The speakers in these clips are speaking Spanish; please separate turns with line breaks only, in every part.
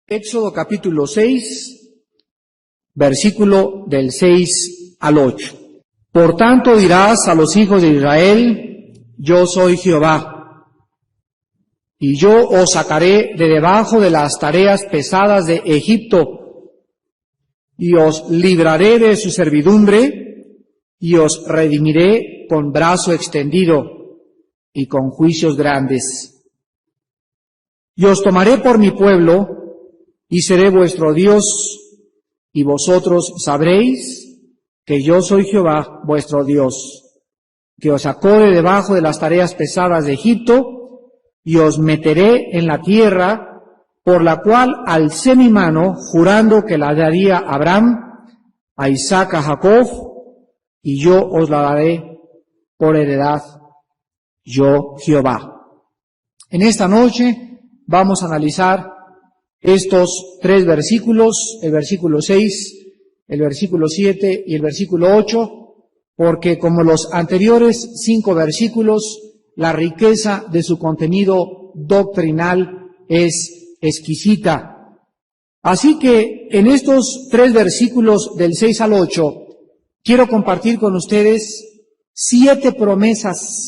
Éxodo capítulo 6, versículo del 6 al 8. Por tanto dirás a los hijos de Israel, yo soy Jehová, y yo os sacaré de debajo de las tareas pesadas de Egipto, y os libraré de su servidumbre, y os redimiré con brazo extendido y con juicios grandes. Y os tomaré por mi pueblo, y seré vuestro Dios, y vosotros sabréis que yo soy Jehová, vuestro Dios, que os sacó de debajo de las tareas pesadas de Egipto, y os meteré en la tierra, por la cual alcé mi mano, jurando que la daría a Abraham, a Isaac, a Jacob, y yo os la daré por heredad, yo Jehová. En esta noche vamos a analizar estos tres versículos, el versículo 6, el versículo 7 y el versículo 8, porque como los anteriores 5 versículos, la riqueza de su contenido doctrinal es exquisita. Así que en estos 3 versículos del 6 al 8, quiero compartir con ustedes 7 promesas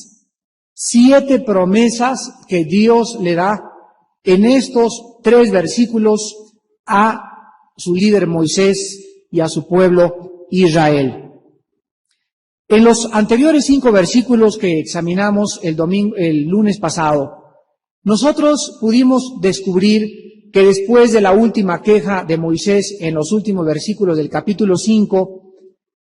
que Dios le da en estos 3 versículos a su líder Moisés y a su pueblo Israel. En los anteriores 5 versículos que examinamos el lunes pasado, nosotros pudimos descubrir que después de la última queja de Moisés en los últimos versículos del capítulo 5,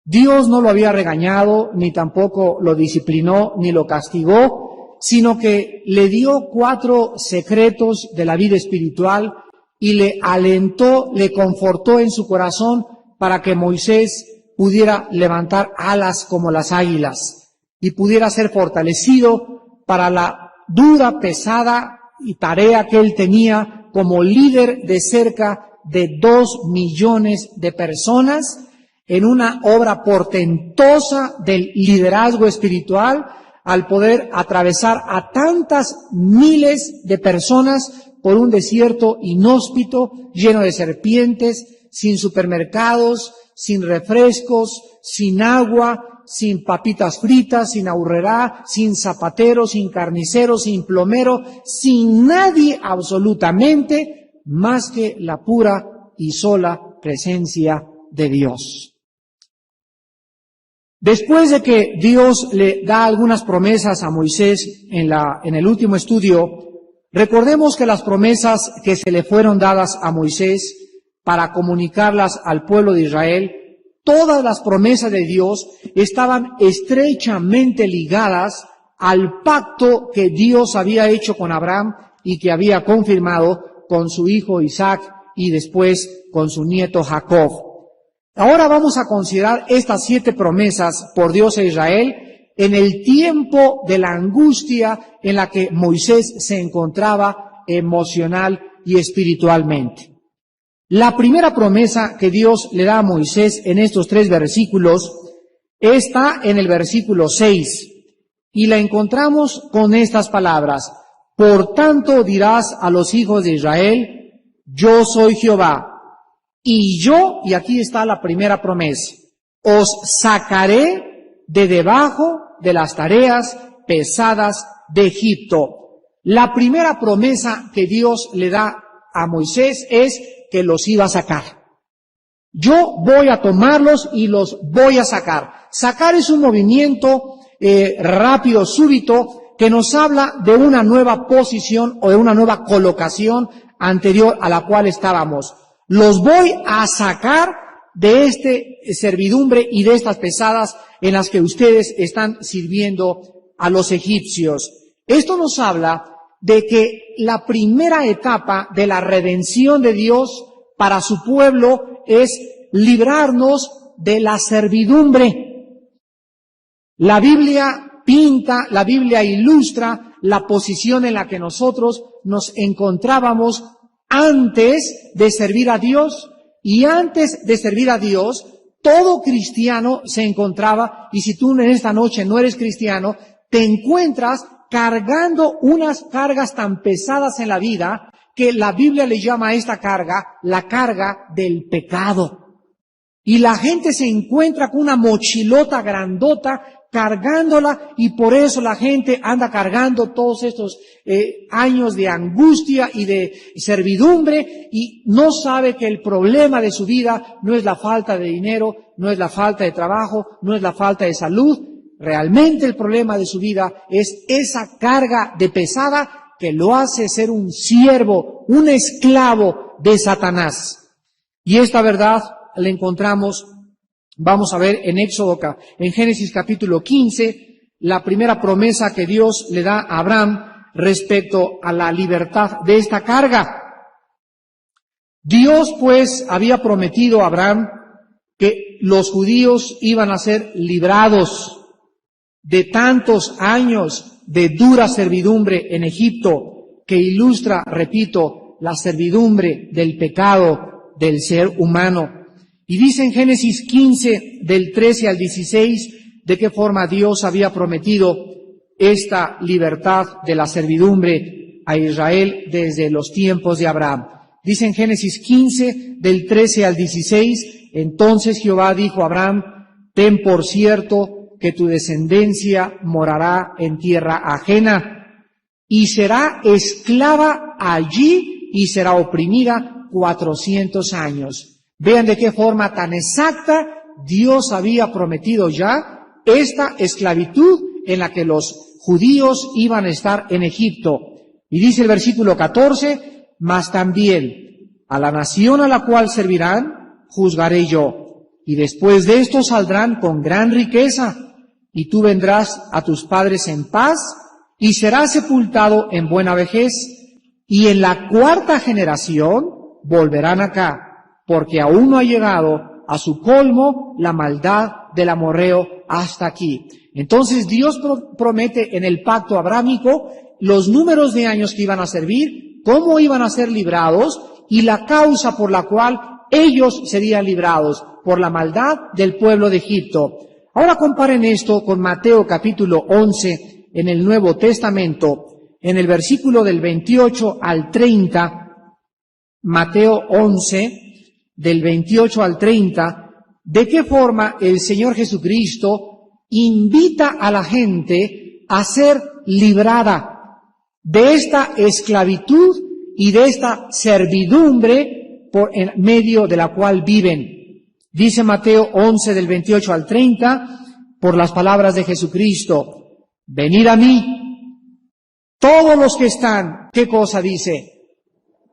Dios no lo había regañado, ni tampoco lo disciplinó, ni lo castigó, sino que le dio 4 secretos de la vida espiritual y le alentó, le confortó en su corazón para que Moisés pudiera levantar alas como las águilas y pudiera ser fortalecido para la dura, pesada y tarea que él tenía como líder de cerca de 2 millones de personas en una obra portentosa del liderazgo espiritual, al poder atravesar a tantas miles de personas por un desierto inhóspito, lleno de serpientes, sin supermercados, sin refrescos, sin agua, sin papitas fritas, sin aurrerá, sin zapatero, sin carnicero, sin plomero, sin nadie absolutamente más que la pura y sola presencia de Dios. Después de que Dios le da algunas promesas a Moisés en el último estudio, recordemos que las promesas que se le fueron dadas a Moisés para comunicarlas al pueblo de Israel, todas las promesas de Dios estaban estrechamente ligadas al pacto que Dios había hecho con Abraham y que había confirmado con su hijo Isaac y después con su nieto Jacob. Ahora vamos a considerar estas 7 promesas por Dios a Israel en el tiempo de la angustia en la que Moisés se encontraba emocional y espiritualmente. La primera promesa que Dios le da a Moisés en estos 3 versículos está en el versículo 6 y la encontramos con estas palabras: por tanto dirás a los hijos de Israel, yo soy Jehová. Y yo, y aquí está la primera promesa, os sacaré de debajo de las tareas pesadas de Egipto. La primera promesa que Dios le da a Moisés es que los iba a sacar. Yo voy a tomarlos y los voy a sacar. Sacar es un movimiento rápido, súbito, que nos habla de una nueva posición o de una nueva colocación anterior a la cual estábamos. Los voy a sacar de este servidumbre y de estas pesadas en las que ustedes están sirviendo a los egipcios. Esto nos habla de que la primera etapa de la redención de Dios para su pueblo es librarnos de la servidumbre. La Biblia pinta, la Biblia ilustra la posición en la que nosotros nos encontrábamos antes de servir a Dios, y antes de servir a Dios, todo cristiano se encontraba, y si tú en esta noche no eres cristiano, te encuentras cargando unas cargas tan pesadas en la vida que la Biblia le llama a esta carga la carga del pecado. Y la gente se encuentra con una mochilota grandota cargándola, y por eso la gente anda cargando todos estos años de angustia y de servidumbre, y no sabe que el problema de su vida no es la falta de dinero, no es la falta de trabajo, no es la falta de salud. Realmente el problema de su vida es esa carga de pesada que lo hace ser un siervo, un esclavo de Satanás. Y esta verdad la encontramos, vamos a ver en en Génesis capítulo 15, la primera promesa que Dios le da a Abraham respecto a la libertad de esta carga. Dios pues había prometido a Abraham que los judíos iban a ser librados de tantos años de dura servidumbre en Egipto, que ilustra, repito, la servidumbre del pecado del ser humano. Y dice en Génesis 15, del 13 al 16, de qué forma Dios había prometido esta libertad de la servidumbre a Israel desde los tiempos de Abraham. Dice en Génesis 15, del 13 al 16, entonces Jehová dijo a Abraham, ten por cierto que tu descendencia morará en tierra ajena y será esclava allí y será oprimida 400 años. Vean de qué forma tan exacta Dios había prometido ya esta esclavitud en la que los judíos iban a estar en Egipto. Y dice el versículo 14, mas también a la nación a la cual servirán, juzgaré yo. Y después de esto saldrán con gran riqueza, y tú vendrás a tus padres en paz, y serás sepultado en buena vejez, y en la cuarta generación volverán acá, porque aún no ha llegado a su colmo la maldad del amorreo hasta aquí. Entonces Dios promete en el pacto abrámico los números de años que iban a servir, cómo iban a ser librados, y la causa por la cual ellos serían librados, por la maldad del pueblo de Egipto. Ahora comparen esto con Mateo capítulo 11 en el Nuevo Testamento, en el versículo del 28 al 30, Mateo 11, del 28 al 30, de qué forma el Señor Jesucristo invita a la gente a ser librada de esta esclavitud y de esta servidumbre en medio de la cual viven. Dice Mateo 11 del 28 al 30, por las palabras de Jesucristo, venid a mí, todos los que están, ¿qué cosa dice?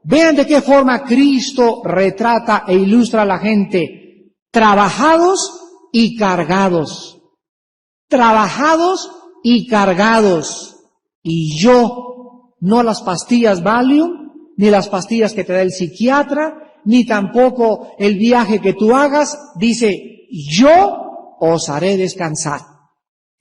Vean de qué forma Cristo retrata e ilustra a la gente, trabajados y cargados, trabajados y cargados, y yo, no las pastillas Valium, ni las pastillas que te da el psiquiatra, ni tampoco el viaje que tú hagas, dice, yo os haré descansar.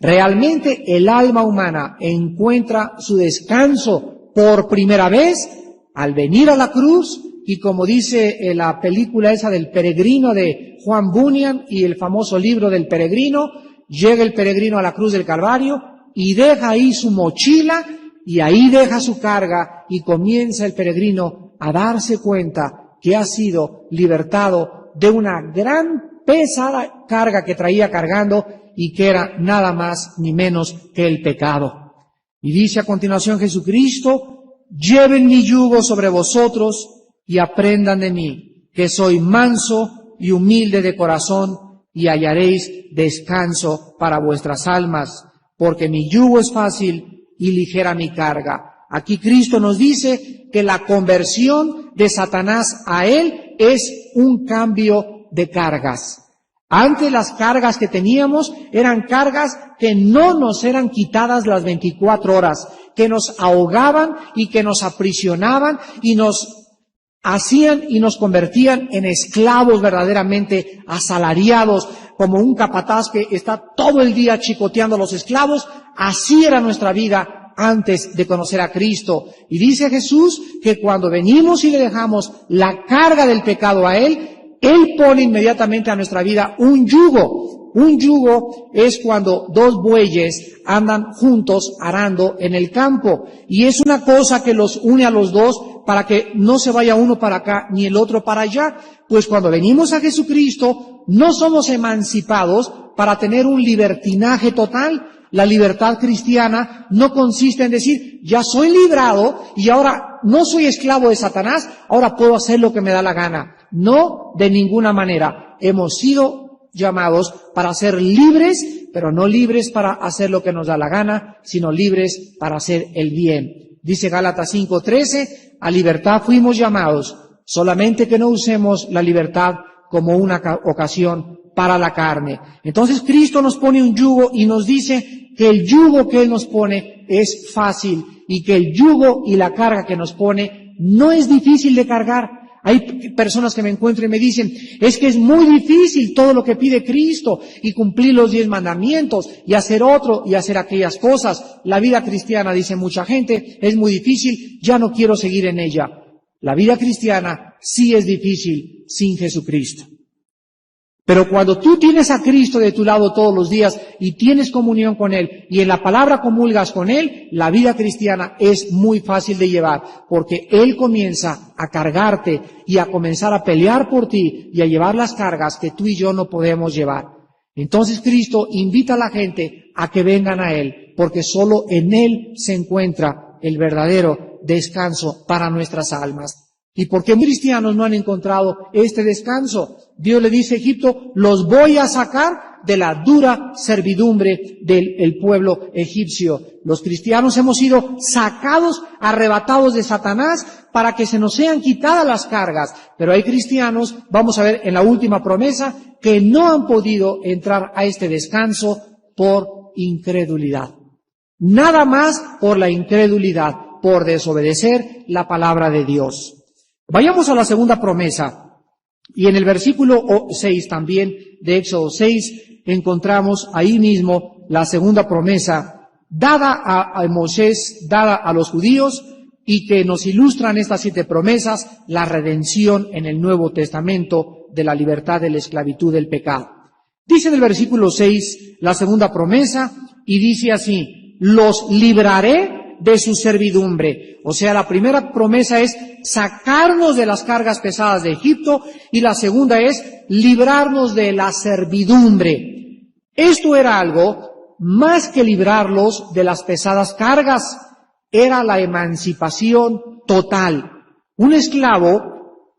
Realmente el alma humana encuentra su descanso por primera vez al venir a la cruz, y como dice la película esa del peregrino de Juan Bunyan y el famoso libro del peregrino, llega el peregrino a la cruz del Calvario y deja ahí su mochila y ahí deja su carga, y comienza el peregrino a darse cuenta que ha sido libertado de una gran pesada carga que traía cargando y que era nada más ni menos que el pecado. Y dice a continuación Jesucristo, lleven mi yugo sobre vosotros y aprendan de mí, que soy manso y humilde de corazón, y hallaréis descanso para vuestras almas, porque mi yugo es fácil y ligera mi carga. Aquí Cristo nos dice que la conversión de Satanás a Él es un cambio de cargas. Antes las cargas que teníamos eran cargas que no nos eran quitadas las 24 horas, que nos ahogaban y que nos aprisionaban y nos hacían y nos convertían en esclavos verdaderamente asalariados, como un capataz que está todo el día chicoteando a los esclavos. Así era nuestra vida antes de conocer a Cristo. Y dice Jesús que cuando venimos y le dejamos la carga del pecado a Él, Él pone inmediatamente a nuestra vida un yugo Un yugo es cuando dos bueyes andan juntos arando en el campo, y es una cosa que los une a los dos para que no se vaya uno para acá ni el otro para allá. Pues cuando venimos a Jesucristo no somos emancipados para tener un libertinaje total. La libertad cristiana no consiste en decir, ya soy librado y ahora no soy esclavo de Satanás, ahora puedo hacer lo que me da la gana. No, de ninguna manera. Hemos sido llamados para ser libres, pero no libres para hacer lo que nos da la gana, sino libres para hacer el bien. Dice Gálatas 5:13, a libertad fuimos llamados, solamente que no usemos la libertad como una ocasión para la carne. Entonces Cristo nos pone un yugo y nos dice que el yugo que Él nos pone es fácil y que el yugo y la carga que nos pone no es difícil de cargar. Hay personas que me encuentran y me dicen, es que es muy difícil todo lo que pide Cristo y cumplir los 10 mandamientos y hacer otro y hacer aquellas cosas. La vida cristiana, dice mucha gente, es muy difícil, ya no quiero seguir en ella. La vida cristiana sí es difícil sin Jesucristo. Pero cuando tú tienes a Cristo de tu lado todos los días y tienes comunión con Él y en la palabra comulgas con Él, la vida cristiana es muy fácil de llevar porque Él comienza a cargarte y a comenzar a pelear por ti y a llevar las cargas que tú y yo no podemos llevar. Entonces Cristo invita a la gente a que vengan a Él porque solo en Él se encuentra el verdadero descanso para nuestras almas. ¿Y por qué cristianos no han encontrado este descanso? Dios le dice a Egipto, los voy a sacar de la dura servidumbre del pueblo egipcio. Los cristianos hemos sido sacados, arrebatados de Satanás para que se nos sean quitadas las cargas. Pero hay cristianos, vamos a ver en la última promesa, que no han podido entrar a este descanso por incredulidad. Nada más por la incredulidad, por desobedecer la palabra de Dios. Vayamos a la segunda promesa. Y en el versículo 6 también de Éxodo 6 encontramos ahí mismo la segunda promesa dada a Moisés, dada a los judíos y que nos ilustran estas 7 promesas, la redención en el Nuevo Testamento de la libertad de la esclavitud del pecado. Dice en el versículo 6 la segunda promesa y dice así, los libraré de su servidumbre. O sea, la primera promesa es sacarnos de las cargas pesadas de Egipto y la segunda es librarnos de la servidumbre. Esto era algo más que librarlos de las pesadas cargas, era la emancipación total. Un esclavo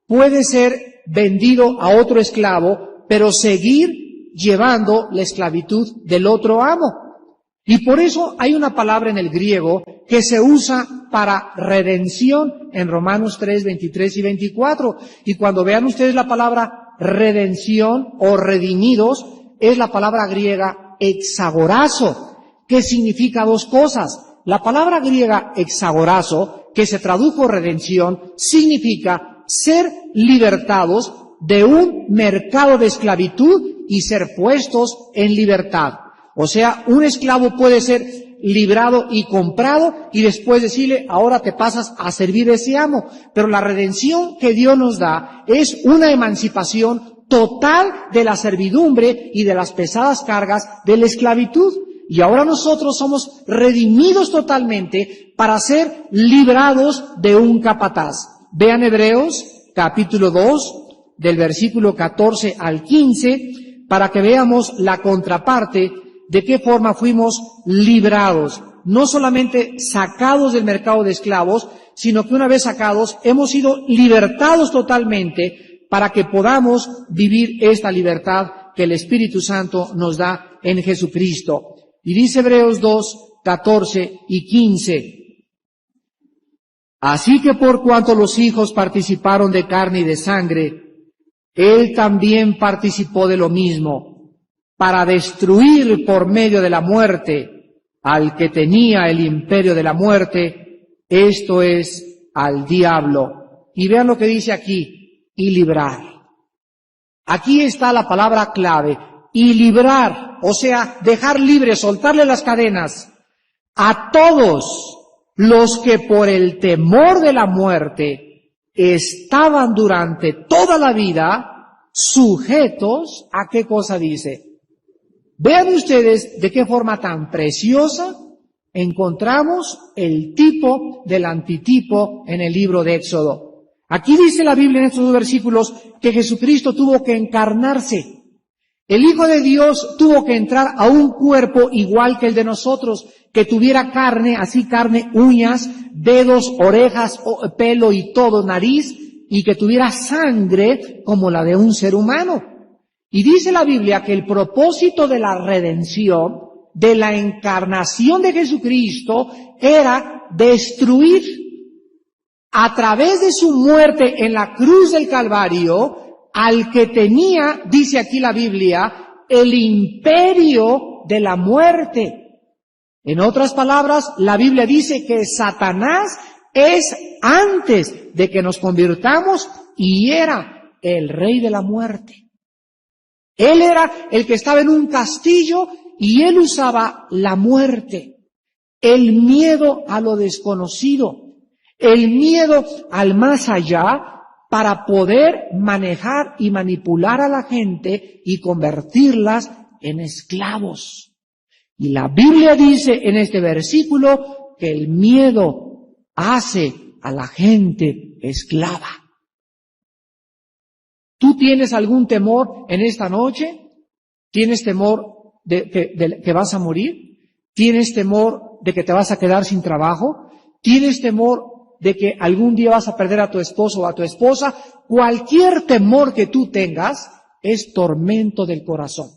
puede ser vendido a otro esclavo, pero seguir llevando la esclavitud del otro amo. Y por eso hay una palabra en el griego que se usa para redención en Romanos 3, 23 y 24. Y cuando vean ustedes la palabra redención o redimidos, es la palabra griega exagorazo, que significa 2 cosas. La palabra griega exagorazo, que se tradujo redención, significa ser libertados de un mercado de esclavitud y ser puestos en libertad. O sea, un esclavo puede ser librado y comprado y después decirle, ahora te pasas a servir a ese amo. Pero la redención que Dios nos da es una emancipación total de la servidumbre y de las pesadas cargas de la esclavitud. Y ahora nosotros somos redimidos totalmente para ser librados de un capataz. Vean Hebreos capítulo 2, del versículo 14 al 15, para que veamos la contraparte de qué forma fuimos librados, no solamente sacados del mercado de esclavos, sino que una vez sacados hemos sido libertados totalmente para que podamos vivir esta libertad que el Espíritu Santo nos da en Jesucristo. Y dice Hebreos 2, 14 y 15. Así que por cuanto los hijos participaron de carne y de sangre, Él también participó de lo mismo, para destruir por medio de la muerte al que tenía el imperio de la muerte, esto es, al diablo. Y vean lo que dice aquí, y librar. Aquí está la palabra clave, y librar, o sea, dejar libre, soltarle las cadenas a todos los que por el temor de la muerte estaban durante toda la vida sujetos, ¿a qué cosa dice? Vean ustedes de qué forma tan preciosa encontramos el tipo del antitipo en el libro de Éxodo. Aquí dice la Biblia en estos dos versículos que Jesucristo tuvo que encarnarse. El Hijo de Dios tuvo que entrar a un cuerpo igual que el de nosotros, que tuviera carne, así carne, uñas, dedos, orejas, pelo y todo, nariz, y que tuviera sangre como la de un ser humano. Y dice la Biblia que el propósito de la redención, de la encarnación de Jesucristo, era destruir a través de su muerte en la cruz del Calvario al que tenía, dice aquí la Biblia, el imperio de la muerte. En otras palabras, la Biblia dice que Satanás es antes de que nos convirtamos y era el rey de la muerte. Él era el que estaba en un castillo y él usaba la muerte, el miedo a lo desconocido, el miedo al más allá para poder manejar y manipular a la gente y convertirlas en esclavos. Y la Biblia dice en este versículo que el miedo hace a la gente esclava. ¿Tú tienes algún temor en esta noche? ¿Tienes temor de que vas a morir? ¿Tienes temor de que te vas a quedar sin trabajo? ¿Tienes temor de que algún día vas a perder a tu esposo o a tu esposa? Cualquier temor que tú tengas es tormento del corazón.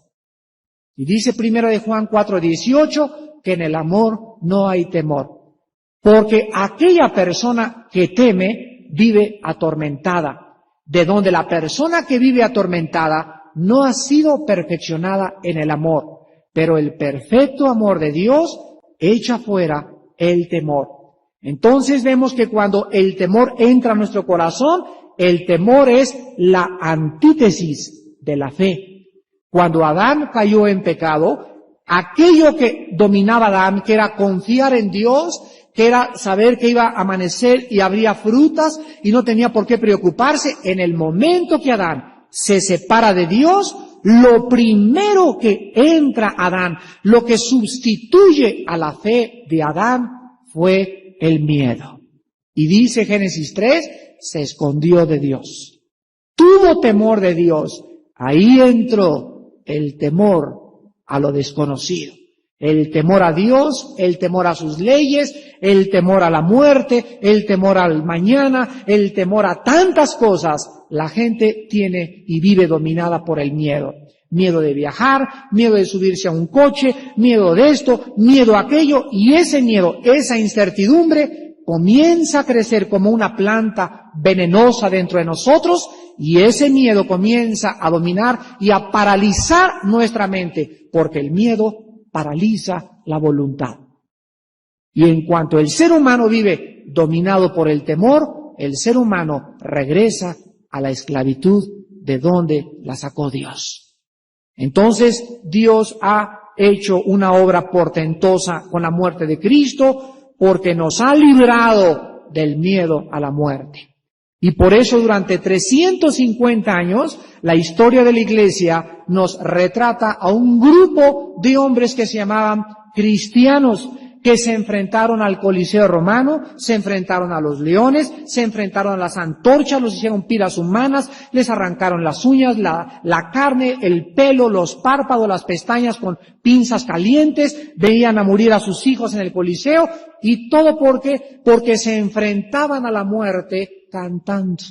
Y dice 1 de Juan 4:18 que en el amor no hay temor. Porque aquella persona que teme vive atormentada. De donde la persona que vive atormentada no ha sido perfeccionada en el amor. Pero el perfecto amor de Dios echa fuera el temor. Entonces vemos que cuando el temor entra a nuestro corazón, el temor es la antítesis de la fe. Cuando Adán cayó en pecado, aquello que dominaba a Adán, que era confiar en Dios, que era saber que iba a amanecer y habría frutas y no tenía por qué preocuparse, en el momento que Adán se separa de Dios, lo primero que entra a Adán, lo que sustituye a la fe de Adán fue el miedo. Y dice Génesis 3, se escondió de Dios. Tuvo temor de Dios. Ahí entró el temor a lo desconocido. El temor a Dios, el temor a sus leyes, el temor a la muerte, el temor al mañana, el temor a tantas cosas. La gente tiene y vive dominada por el miedo. Miedo de viajar, miedo de subirse a un coche, miedo de esto, miedo a aquello. Y ese miedo, esa incertidumbre, comienza a crecer como una planta venenosa dentro de nosotros. Y ese miedo comienza a dominar y a paralizar nuestra mente. Porque el miedo paraliza la voluntad. Y en cuanto el ser humano vive dominado por el temor, el ser humano regresa a la esclavitud de donde la sacó Dios. Entonces, Dios ha hecho una obra portentosa con la muerte de Cristo porque nos ha librado del miedo a la muerte. Y por eso durante 350 años la historia de la Iglesia nos retrata a un grupo de hombres que se llamaban cristianos, que se enfrentaron al Coliseo romano, se enfrentaron a los leones, se enfrentaron a las antorchas, los hicieron pilas humanas, les arrancaron las uñas, la carne, el pelo, los párpados, las pestañas con pinzas calientes, veían a morir a sus hijos en el Coliseo, y todo porque se enfrentaban a la muerte cantando.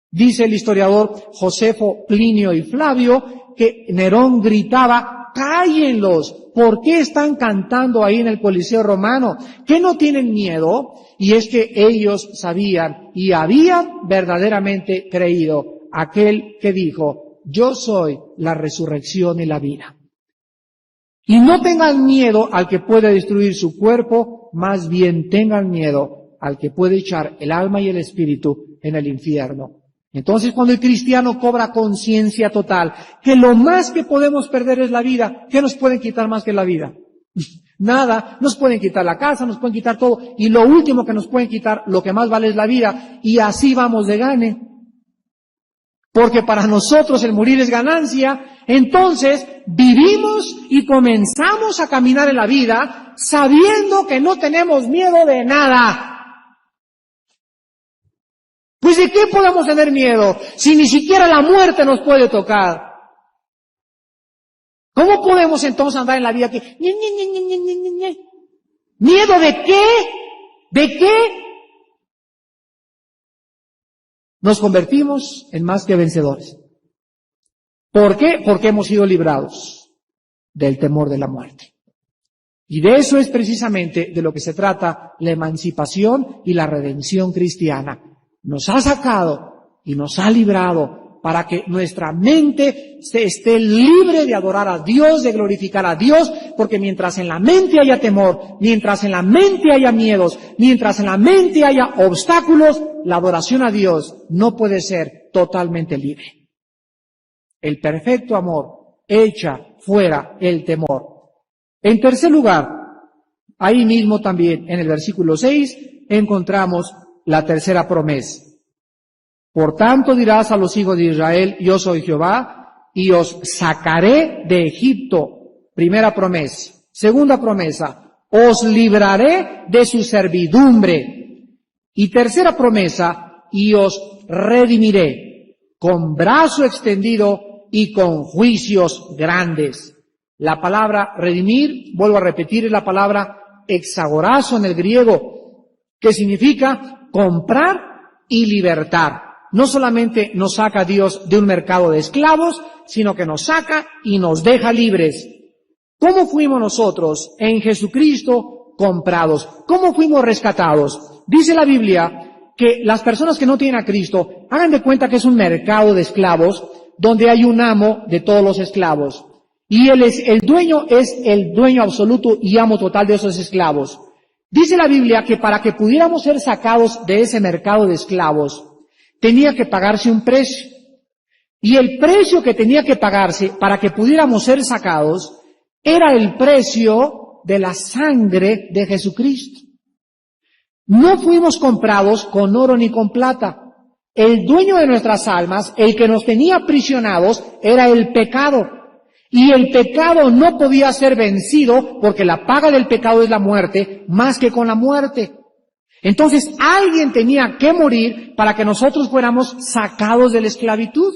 Dice el historiador Josefo, Plinio y Flavio que Nerón gritaba, ¡cállenlos! ¿Por qué están cantando ahí en el Coliseo romano? ¿Que no tienen miedo? Y es que ellos sabían y habían verdaderamente creído aquel que dijo, yo soy la resurrección y la vida. Y no tengan miedo al que puede destruir su cuerpo, más bien tengan miedo al que puede echar el alma y el espíritu en el infierno. Entonces, cuando el cristiano cobra conciencia total, que lo más que podemos perder es la vida, ¿qué nos pueden quitar más que la vida? Nada, nos pueden quitar la casa, nos pueden quitar todo, y lo último que nos pueden quitar, lo que más vale es la vida, y así vamos de gane. Porque para nosotros el morir es ganancia, entonces vivimos y comenzamos a caminar en la vida sabiendo que no tenemos miedo de nada. Pues ¿de qué podemos tener miedo si ni siquiera la muerte nos puede tocar? ¿Cómo podemos entonces andar en la vida que ¿miedo de qué? ¿De qué? Nos convertimos en más que vencedores. ¿Por qué? Porque hemos sido librados del temor de la muerte. Y de eso es precisamente de lo que se trata la emancipación y la redención cristiana. Nos ha sacado y nos ha librado para que nuestra mente esté libre de adorar a Dios, de glorificar a Dios, porque mientras en la mente haya temor, mientras en la mente haya miedos, mientras en la mente haya obstáculos, la adoración a Dios no puede ser totalmente libre. El perfecto amor echa fuera el temor. En tercer lugar, ahí mismo también en el versículo 6 encontramos la tercera promesa. Por tanto dirás a los hijos de Israel, yo soy Jehová, y os sacaré de Egipto. Primera promesa. Segunda promesa, os libraré de su servidumbre. Y tercera promesa, y os redimiré con brazo extendido y con juicios grandes. La palabra redimir, vuelvo a repetir, es la palabra exagorazo en el griego, que significa comprar y libertar. No solamente nos saca Dios de un mercado de esclavos, sino que nos saca y nos deja libres. ¿Cómo fuimos nosotros en Jesucristo comprados? ¿Cómo fuimos rescatados? Dice la Biblia que las personas que no tienen a Cristo, hagan de cuenta que es un mercado de esclavos, donde hay un amo de todos los esclavos. Y el dueño es el dueño absoluto y amo total de esos esclavos. Dice la Biblia que para que pudiéramos ser sacados de ese mercado de esclavos, tenía que pagarse un precio. Y el precio que tenía que pagarse para que pudiéramos ser sacados era el precio de la sangre de Jesucristo. No fuimos comprados con oro ni con plata. El dueño de nuestras almas, el que nos tenía aprisionados, era el pecado. Y el pecado no podía ser vencido porque la paga del pecado es la muerte, más que con la muerte. Entonces alguien tenía que morir para que nosotros fuéramos sacados de la esclavitud.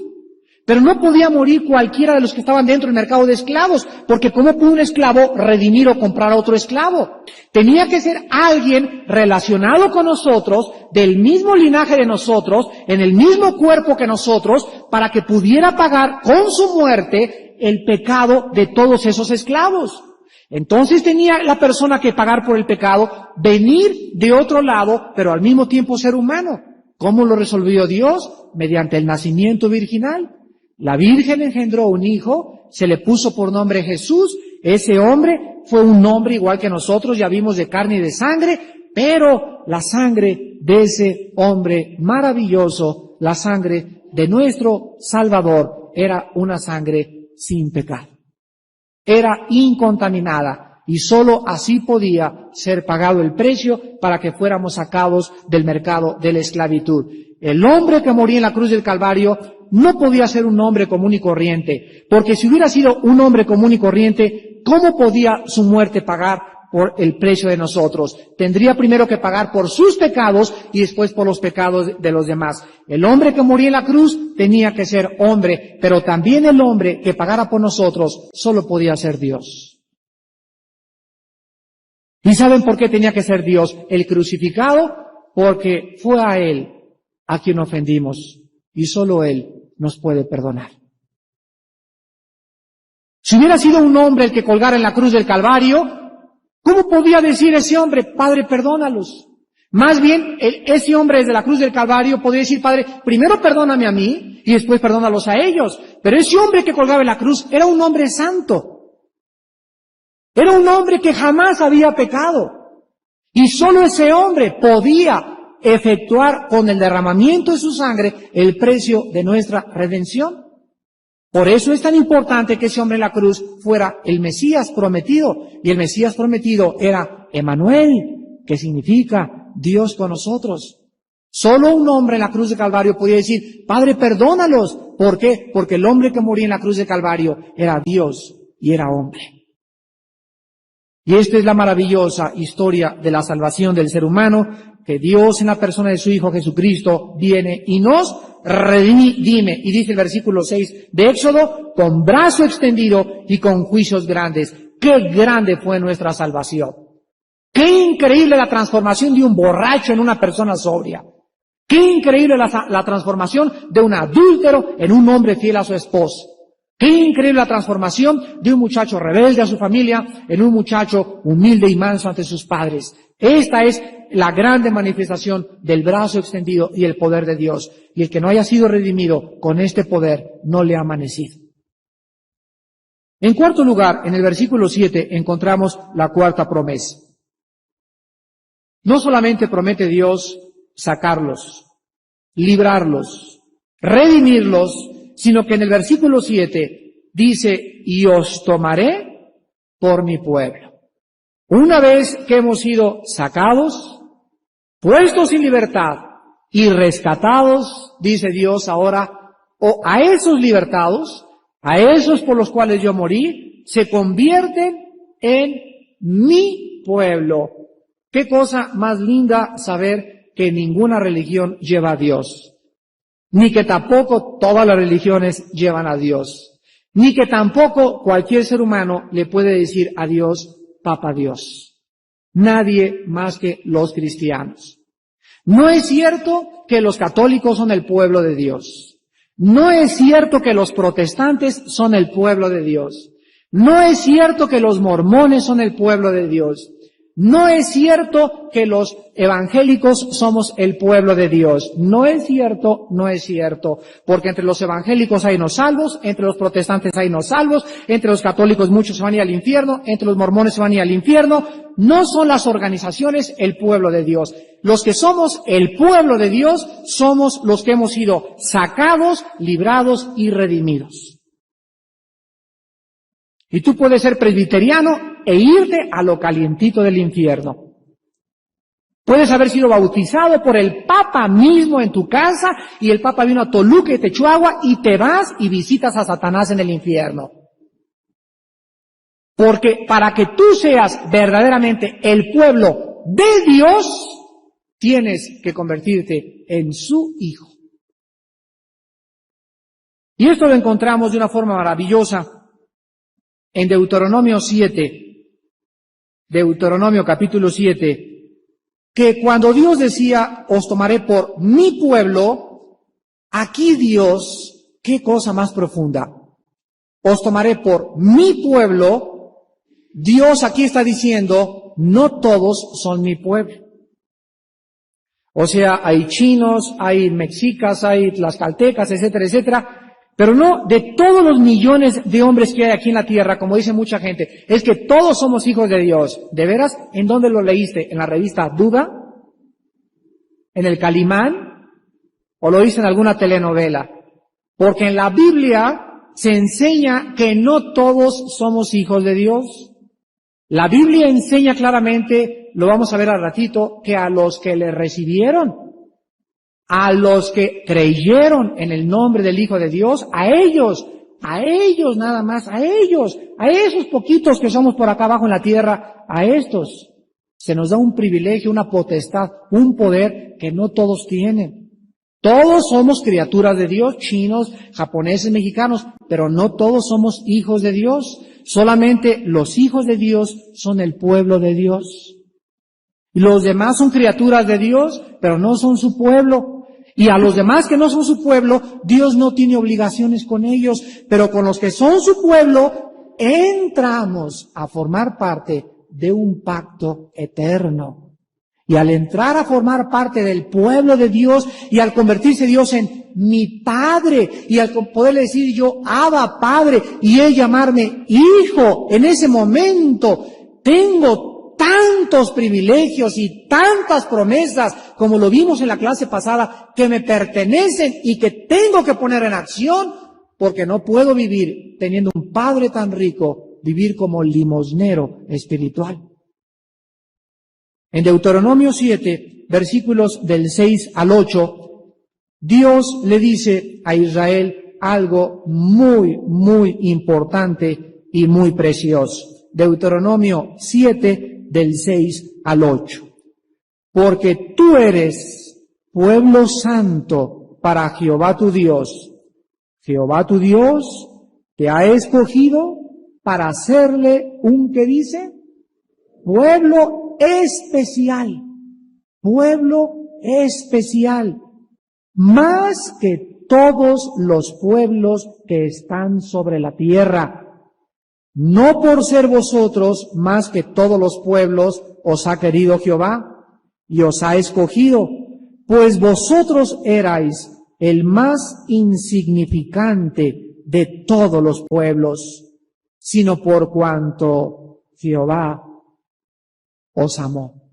Pero no podía morir cualquiera de los que estaban dentro del mercado de esclavos, porque ¿cómo pudo un esclavo redimir o comprar a otro esclavo? Tenía que ser alguien relacionado con nosotros, del mismo linaje de nosotros, en el mismo cuerpo que nosotros, para que pudiera pagar con su muerte el pecado de todos esos esclavos. Entonces tenía la persona que pagar por el pecado, venir de otro lado, pero al mismo tiempo ser humano. ¿Cómo lo resolvió Dios? Mediante el nacimiento virginal. La Virgen engendró un hijo, se le puso por nombre Jesús. Ese hombre fue un hombre igual que nosotros, ya vimos, de carne y de sangre, pero la sangre de ese hombre maravilloso, la sangre de nuestro Salvador, era una sangre sin pecado. Era incontaminada y sólo así podía ser pagado el precio para que fuéramos sacados del mercado de la esclavitud. El hombre que moría en la cruz del Calvario no podía ser un hombre común y corriente, porque si hubiera sido un hombre común y corriente, ¿cómo podía su muerte pagar por el precio de nosotros? Tendría primero que pagar por sus pecados y después por los pecados de los demás. El hombre que moría en la cruz tenía que ser hombre, pero también el hombre que pagara por nosotros solo podía ser Dios. ¿Y saben por qué tenía que ser Dios el crucificado? Porque fue a Él a quien ofendimos y solo Él nos puede perdonar. Si hubiera sido un hombre el que colgara en la cruz del Calvario, ¿cómo podía decir ese hombre, Padre, perdónalos? Más bien, ese hombre desde la cruz del Calvario podía decir, Padre, primero perdóname a mí y después perdónalos a ellos. Pero ese hombre que colgaba en la cruz era un hombre santo. Era un hombre que jamás había pecado. Y solo ese hombre podía efectuar con el derramamiento de su sangre el precio de nuestra redención. Por eso es tan importante que ese hombre en la cruz fuera el Mesías prometido. Y el Mesías prometido era Emmanuel, que significa Dios con nosotros. Solo un hombre en la cruz de Calvario podía decir, Padre, perdónalos, ¿Por qué? Porque el hombre que moría en la cruz de Calvario era Dios y era hombre. Y esta es la maravillosa historia de la salvación del ser humano, que Dios en la persona de su Hijo Jesucristo viene y nos redime. Y dice el versículo 6 de Éxodo, con brazo extendido y con juicios grandes. ¡Qué grande fue nuestra salvación! ¡Qué increíble la transformación de un borracho en una persona sobria! ¡Qué increíble la transformación de un adúltero en un hombre fiel a su esposa! ¡Qué increíble la transformación de un muchacho rebelde a su familia en un muchacho humilde y manso ante sus padres! Esta es la grande manifestación del brazo extendido y el poder de Dios. Y el que no haya sido redimido con este poder no le ha amanecido. En cuarto lugar, en el versículo 7 encontramos la cuarta promesa. No solamente promete Dios sacarlos, librarlos, redimirlos, sino que en el versículo 7 dice, y os tomaré por mi pueblo. Una vez que hemos sido sacados, puestos en libertad y rescatados, dice Dios ahora, o a esos libertados, a esos por los cuales yo morí, se convierten en mi pueblo. Qué cosa más linda saber que ninguna religión lleva a Dios, ni que tampoco todas las religiones llevan a Dios, ni que tampoco cualquier ser humano le puede decir a Dios, Papa Dios. Nadie más que los cristianos. No es cierto que los católicos son el pueblo de Dios. No es cierto que los protestantes son el pueblo de Dios. No es cierto que los mormones son el pueblo de Dios. No es cierto que los evangélicos somos el pueblo de Dios. No es cierto, no es cierto. Porque entre los evangélicos hay no salvos, entre los protestantes hay no salvos, entre los católicos muchos se van a ir al infierno, entre los mormones se van a ir al infierno. No son las organizaciones el pueblo de Dios. Los que somos el pueblo de Dios somos los que hemos sido sacados, librados y redimidos. Y tú puedes ser presbiteriano e irte a lo calientito del infierno. Puedes haber sido bautizado por el Papa mismo en tu casa y el Papa vino a Toluca y te echó agua y te vas y visitas a Satanás en el infierno. Porque para que tú seas verdaderamente el pueblo de Dios, tienes que convertirte en su hijo. Y esto lo encontramos de una forma maravillosa en Deuteronomio 7, Deuteronomio capítulo 7, que cuando Dios decía, os tomaré por mi pueblo, aquí Dios, qué cosa más profunda, os tomaré por mi pueblo, Dios aquí está diciendo, no todos son mi pueblo. O sea, hay chinos, hay mexicas, hay tlaxcaltecas, etcétera, etcétera. Pero no de todos los millones de hombres que hay aquí en la tierra, como dice mucha gente, es que todos somos hijos de Dios. ¿De veras? ¿En dónde lo leíste? ¿En la revista Duda? ¿En el Calimán? ¿O lo hice en alguna telenovela? Porque en la Biblia se enseña que no todos somos hijos de Dios. La Biblia enseña claramente, lo vamos a ver al ratito, que a los que le recibieron, a los que creyeron en el nombre del Hijo de Dios, a ellos nada más, a esos poquitos que somos por acá abajo en la tierra, a estos se nos da un privilegio, una potestad, un poder que no todos tienen. Todos somos criaturas de Dios, chinos, japoneses, mexicanos, pero no todos somos hijos de Dios. Solamente los hijos de Dios son el pueblo de Dios. Y los demás son criaturas de Dios, pero no son su pueblo. Y a los demás que no son su pueblo, Dios no tiene obligaciones con ellos, pero con los que son su pueblo, entramos a formar parte de un pacto eterno. Y al entrar a formar parte del pueblo de Dios y al convertirse Dios en mi Padre y al poderle decir yo, Abba, Padre, y Él llamarme Hijo, en ese momento tengo tantos privilegios y tantas promesas, como lo vimos en la clase pasada, que me pertenecen y que tengo que poner en acción, porque no puedo vivir teniendo un Padre tan rico, vivir como limosnero espiritual. En Deuteronomio 7, versículos del 6 al 8, Dios le dice a Israel algo muy, muy importante y muy precioso. Deuteronomio 7, del 6 al 8. Porque tú eres pueblo santo para Jehová tu Dios. Jehová tu Dios te ha escogido para hacerle un, ¿qué dice? Pueblo especial. Pueblo especial. Más que todos los pueblos que están sobre la tierra. No por ser vosotros más que todos los pueblos os ha querido Jehová y os ha escogido, pues vosotros erais el más insignificante de todos los pueblos, sino por cuanto Jehová os amó.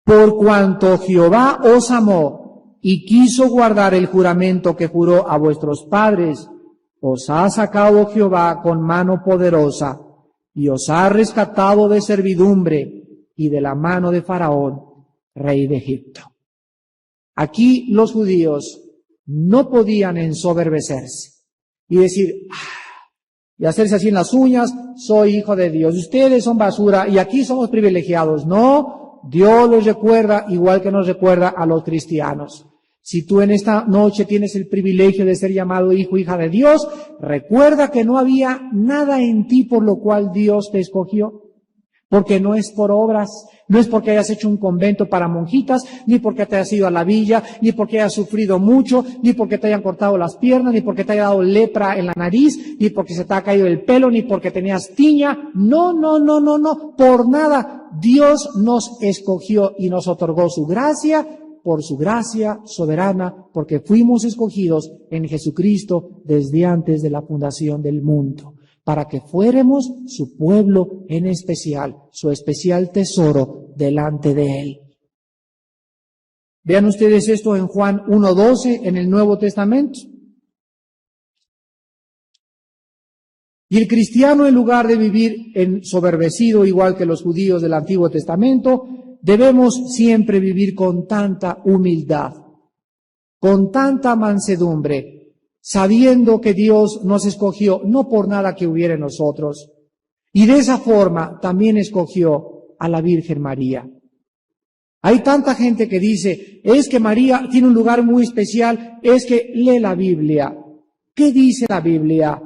Por cuanto Jehová os amó y quiso guardar el juramento que juró a vuestros padres, os ha sacado Jehová con mano poderosa y os ha rescatado de servidumbre y de la mano de Faraón, rey de Egipto. Aquí los judíos no podían ensoberbecerse y decir, y hacerse así en las uñas, soy hijo de Dios, ustedes son basura y aquí somos privilegiados. No, Dios los recuerda igual que nos recuerda a los cristianos. Si tú en esta noche tienes el privilegio de ser llamado hijo o hija de Dios, recuerda que no había nada en ti por lo cual Dios te escogió. Porque no es por obras, no es porque hayas hecho un convento para monjitas, ni porque te hayas ido a la villa, ni porque hayas sufrido mucho, ni porque te hayan cortado las piernas, ni porque te haya dado lepra en la nariz, ni porque se te ha caído el pelo, ni porque tenías tiña. No, por nada. Dios nos escogió y nos otorgó su gracia, por su gracia soberana, porque fuimos escogidos en Jesucristo desde antes de la fundación del mundo, para que fuéramos su pueblo en especial, su especial tesoro delante de Él. Vean ustedes esto en Juan 1:12 en el Nuevo Testamento. Y el cristiano, en lugar de vivir ensoberbecido igual que los judíos del Antiguo Testamento, debemos siempre vivir con tanta humildad, con tanta mansedumbre, sabiendo que Dios nos escogió no por nada que hubiera en nosotros. Y de esa forma también escogió a la Virgen María. Hay tanta gente que dice, es que María tiene un lugar muy especial, es que lee la Biblia. ¿Qué dice la Biblia?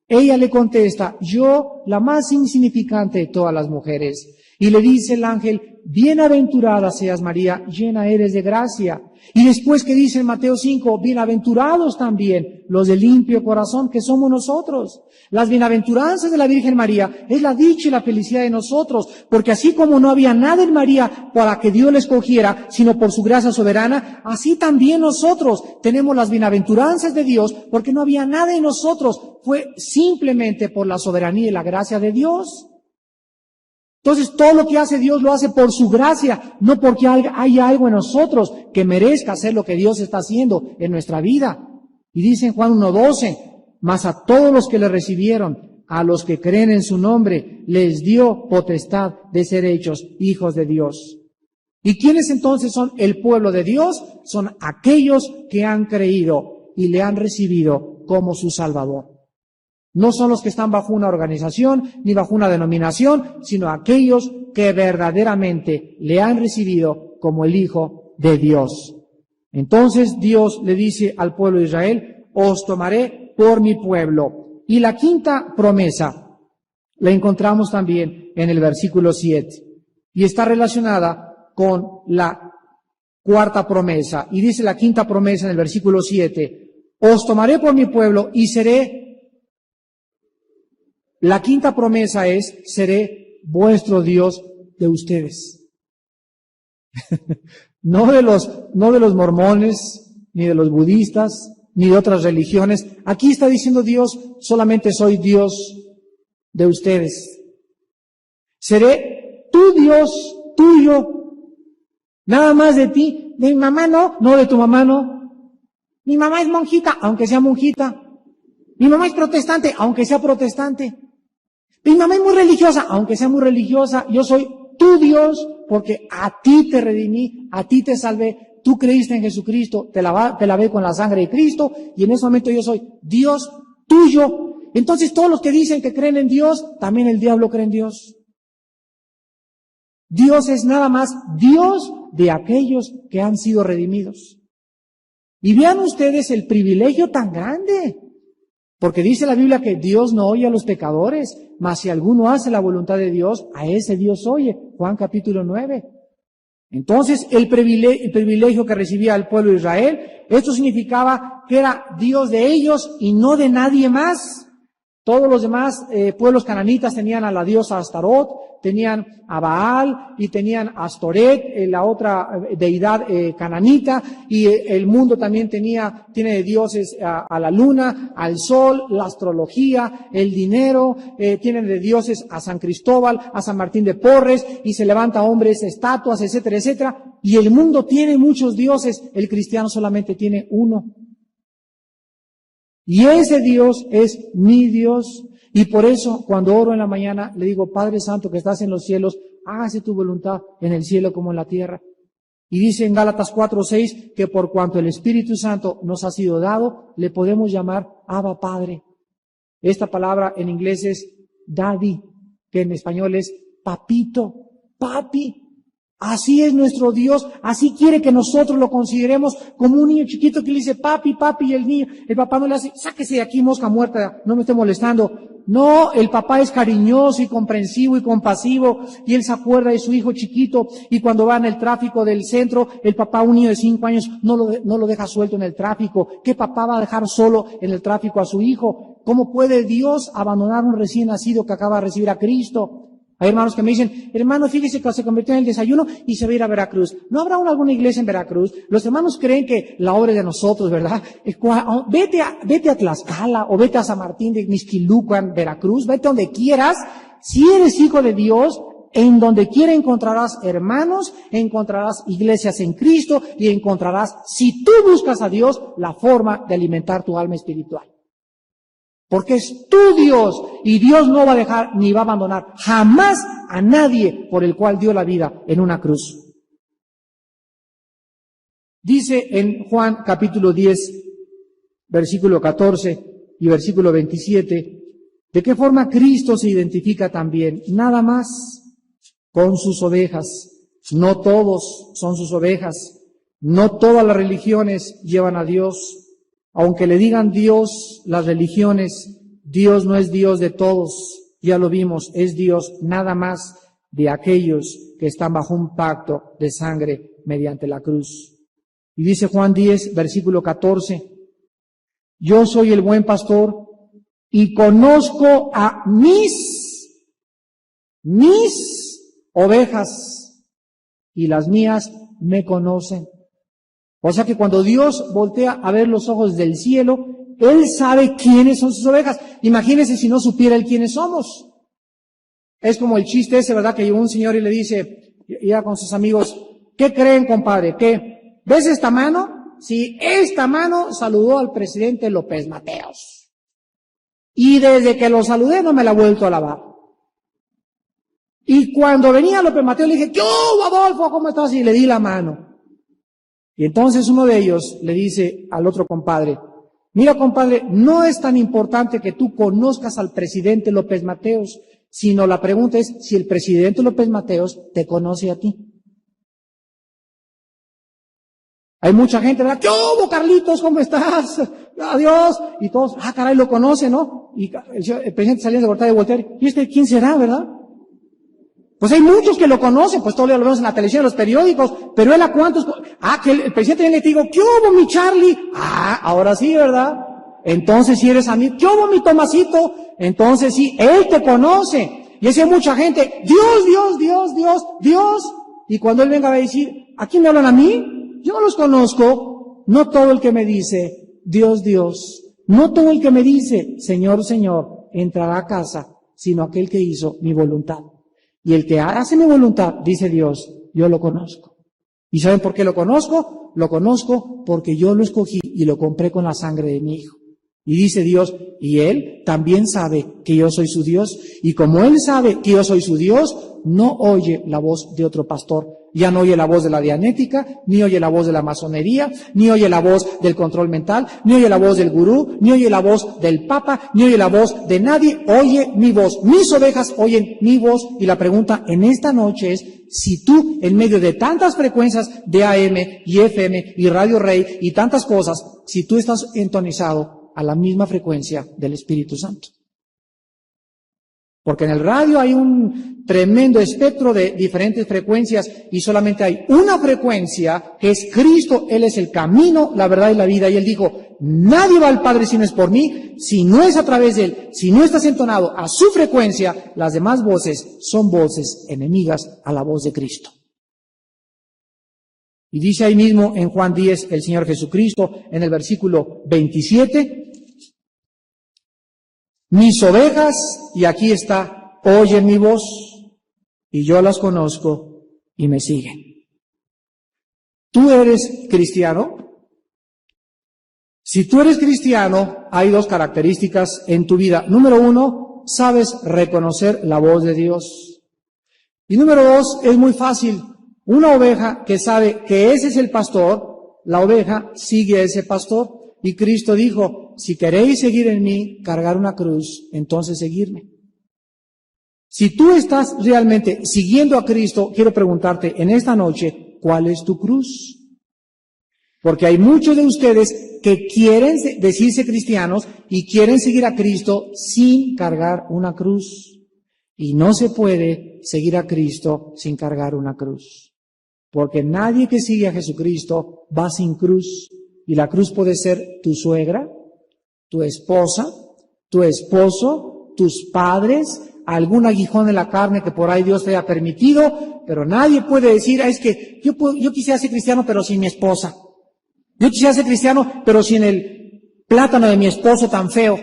Ella le contesta, yo, la más insignificante de todas las mujeres. Y le dice el ángel, bienaventurada seas María, llena eres de gracia. Y después que dice en Mateo 5, bienaventurados también los de limpio corazón, que somos nosotros. Las bienaventuranzas de la Virgen María es la dicha y la felicidad de nosotros, porque así como no había nada en María para que Dios la escogiera, sino por su gracia soberana, así también nosotros tenemos las bienaventuranzas de Dios, porque no había nada en nosotros, fue simplemente por la soberanía y la gracia de Dios. Entonces, todo lo que hace Dios lo hace por su gracia, no porque haya algo en nosotros que merezca hacer lo que Dios está haciendo en nuestra vida. Y dice en Juan 1:12, mas a todos los que le recibieron, a los que creen en su nombre, les dio potestad de ser hechos hijos de Dios. ¿Y quiénes entonces son el pueblo de Dios? Son aquellos que han creído y le han recibido como su Salvador. No son los que están bajo una organización ni bajo una denominación, sino aquellos que verdaderamente le han recibido como el Hijo de Dios. Entonces Dios le dice al pueblo de Israel, os tomaré por mi pueblo. Y la quinta promesa la encontramos también en el versículo 7 y está relacionada con la cuarta promesa. Y dice la quinta promesa en el versículo 7, os tomaré por mi pueblo y seré. La quinta promesa es, seré vuestro Dios de ustedes. No de los mormones, ni de los budistas, ni de otras religiones. Aquí está diciendo Dios, solamente soy Dios de ustedes. Seré tu Dios, tuyo, nada más de ti. De mi mamá no de tu mamá no. Mi mamá es monjita, aunque sea monjita. Mi mamá es protestante, aunque sea protestante. Mi mamá es muy religiosa, aunque sea muy religiosa. Yo soy tu Dios porque a ti te redimí, a ti te salvé. tú creíste en Jesucristo, te lavé con la sangre de Cristo, y en ese momento yo soy Dios tuyo. Entonces todos los que dicen que creen en Dios, también el diablo cree en Dios. Dios es nada más Dios de aquellos que han sido redimidos. Y vean ustedes el privilegio tan grande, porque dice la Biblia que Dios no oye a los pecadores, mas si alguno hace la voluntad de Dios, a ese Dios oye. Juan capítulo 9. Entonces, el privilegio que recibía el pueblo de Israel, esto significaba que era Dios de ellos y no de nadie más. Todos los demás pueblos cananitas tenían a la diosa Astarot, tenían a Baal y tenían a Astoret, la otra deidad cananita, y el mundo también tiene de dioses a la luna, al sol, la astrología, el dinero, tienen de dioses a San Cristóbal, a San Martín de Porres, y se levanta hombres, estatuas, etcétera, etcétera. Y el mundo tiene muchos dioses, el cristiano solamente tiene uno. Y ese Dios es mi Dios. Y por eso, cuando oro en la mañana, le digo, Padre Santo que estás en los cielos, hágase tu voluntad en el cielo como en la tierra. Y dice en Gálatas 4:6 que por cuanto el Espíritu Santo nos ha sido dado, le podemos llamar Abba Padre. Esta palabra en inglés es daddy, que en español es papito, papi. Así es nuestro Dios, así quiere que nosotros lo consideremos como un niño chiquito que le dice papi, papi, y el papá no le hace, sáquese de aquí mosca muerta, no me esté molestando. No, el papá es cariñoso y comprensivo y compasivo, y él se acuerda de su hijo chiquito, y cuando va en el tráfico del centro, el papá, un niño de 5 años, no lo deja suelto en el tráfico. ¿Qué papá va a dejar solo en el tráfico a su hijo? ¿Cómo puede Dios abandonar a un recién nacido que acaba de recibir a Cristo? Hay hermanos que me dicen, hermano, fíjese que se convirtió en el desayuno y se va a ir a Veracruz. ¿No habrá alguna iglesia en Veracruz? Los hermanos creen que la obra es de nosotros, ¿verdad? Vete a Tlaxcala o vete a San Martín de Mixquilucan, Veracruz, vete donde quieras. Si eres hijo de Dios, en donde quiera encontrarás hermanos, encontrarás iglesias en Cristo y encontrarás, si tú buscas a Dios, la forma de alimentar tu alma espiritual. Porque es tu Dios, y Dios no va a dejar ni va a abandonar jamás a nadie por el cual dio la vida en una cruz. Dice en Juan capítulo 10, versículo 14 y versículo 27, de qué forma Cristo se identifica también, nada más con sus ovejas. No todos son sus ovejas, no todas las religiones llevan a Dios. Aunque le digan Dios las religiones, Dios no es Dios de todos, ya lo vimos, es Dios nada más de aquellos que están bajo un pacto de sangre mediante la cruz. Y dice Juan 10, versículo 14, yo soy el buen pastor y conozco a mis ovejas, y las mías me conocen. O sea que cuando Dios voltea a ver los ojos del cielo, Él sabe quiénes son sus ovejas. Imagínense si no supiera Él quiénes somos. Es como el chiste ese, ¿verdad? Que llegó un señor y le dice, iba con sus amigos, ¿qué creen, compadre? ¿Qué? ¿Ves esta mano? Sí, esta mano saludó al presidente López Mateos. Y desde que lo saludé no me la he vuelto a lavar. Y cuando venía López Mateos le dije, ¿qué hubo, Adolfo? ¿Cómo estás? Y le di la mano. Y entonces uno de ellos le dice al otro compadre, mira compadre, no es tan importante que tú conozcas al presidente López Mateos, sino la pregunta es si el presidente López Mateos te conoce a ti. Hay mucha gente, ¿verdad? ¿Qué hubo, Carlitos? ¿Cómo estás? Adiós. Y todos, caray, lo conoce, ¿no? Y el presidente salía de voltear, ¿y este quién será, verdad? Pues hay muchos que lo conocen, pues todo lo vemos en la televisión, en los periódicos, pero él a cuántos, que el presidente viene y te digo, ¿qué hubo, mi Charlie? Ahora sí, ¿verdad? Entonces si eres amigo, ¿qué hubo, mi Tomasito? Entonces sí, él te conoce. Y así hay mucha gente, Dios. Y cuando él venga a decir, ¿a quién me hablan a mí? Yo no los conozco. No todo el que me dice, Dios, no todo el que me dice, Señor, entrará a casa, sino aquel que hizo mi voluntad. Y el que hace mi voluntad, dice Dios, yo lo conozco. ¿Y saben por qué lo conozco? Lo conozco porque yo lo escogí y lo compré con la sangre de mi hijo. Y dice Dios, y Él también sabe que yo soy su Dios. Y como Él sabe que yo soy su Dios, no oye la voz de otro pastor. Ya no oye la voz de la dianética, ni oye la voz de la masonería, ni oye la voz del control mental, ni oye la voz del gurú, ni oye la voz del papa, ni oye la voz de nadie. Oye mi voz. Mis ovejas oyen mi voz. Y la pregunta en esta noche es, si tú, en medio de tantas frecuencias de AM y FM y Radio Rey y tantas cosas, si tú estás entonizado a la misma frecuencia del Espíritu Santo. Porque en el radio hay un tremendo espectro de diferentes frecuencias y solamente hay una frecuencia que es Cristo. Él es el camino, la verdad y la vida. Y Él dijo, nadie va al Padre si no es por mí, si no es a través de Él, si no estás entonado a su frecuencia, las demás voces son voces enemigas a la voz de Cristo. Y dice ahí mismo en Juan 10 el Señor Jesucristo en el versículo 27, mis ovejas, y aquí está, oyen mi voz, y yo las conozco y me siguen. ¿Tú eres cristiano? Si tú eres cristiano, hay dos características en tu vida. Número uno, sabes reconocer la voz de Dios. Y número dos, es muy fácil. Una oveja que sabe que ese es el pastor, la oveja sigue a ese pastor. Y Cristo dijo, si queréis seguir en mí, cargar una cruz, entonces seguirme. Si tú estás realmente siguiendo a Cristo, quiero preguntarte en esta noche, ¿cuál es tu cruz? Porque hay muchos de ustedes que quieren decirse cristianos y quieren seguir a Cristo sin cargar una cruz. Y no se puede seguir a Cristo sin cargar una cruz. Porque nadie que sigue a Jesucristo va sin cruz. Y la cruz puede ser tu suegra, tu esposa, tu esposo, tus padres, algún aguijón en la carne que por ahí Dios te haya permitido, pero nadie puede decir, es que yo quisiera ser cristiano pero sin mi esposa. Yo quisiera ser cristiano pero sin el plátano de mi esposo tan feo.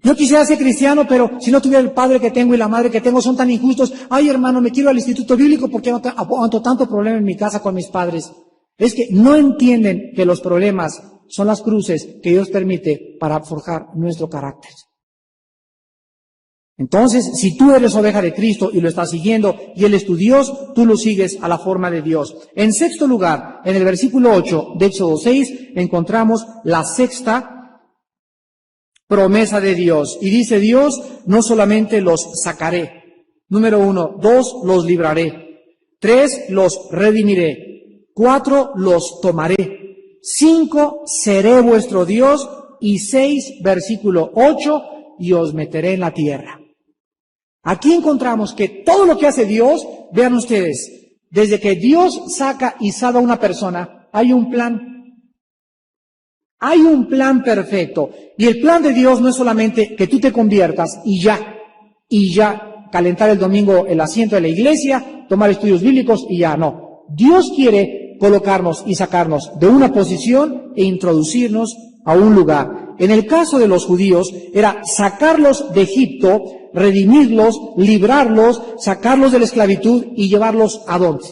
Yo quisiera ser cristiano pero si no tuviera el padre que tengo y la madre que tengo son tan injustos. Ay hermano, me quiero al instituto bíblico porque aguanto tanto problema en mi casa con mis padres. Es que no entienden que los problemas son las cruces que Dios permite para forjar nuestro carácter. Entonces, si tú eres oveja de Cristo y lo estás siguiendo y Él es tu Dios, tú lo sigues a la forma de Dios. En sexto lugar, en el versículo 8 de Éxodo 6, encontramos la sexta promesa de Dios. Y dice Dios, no solamente los sacaré. Número 1, 2, los libraré. 3, los redimiré. 4, los tomaré. 5, seré vuestro Dios. Y 6, versículo 8, y os meteré en la tierra. Aquí encontramos que todo lo que hace Dios, vean ustedes, desde que Dios saca y salva a una persona, hay un plan. Hay un plan perfecto. Y el plan de Dios no es solamente que tú te conviertas y ya, calentar el domingo el asiento de la iglesia, tomar estudios bíblicos y ya, no. Dios quiere colocarnos y sacarnos de una posición e introducirnos a un lugar. En el caso de los judíos era sacarlos de Egipto, redimirlos, librarlos, sacarlos de la esclavitud y llevarlos ¿a dónde?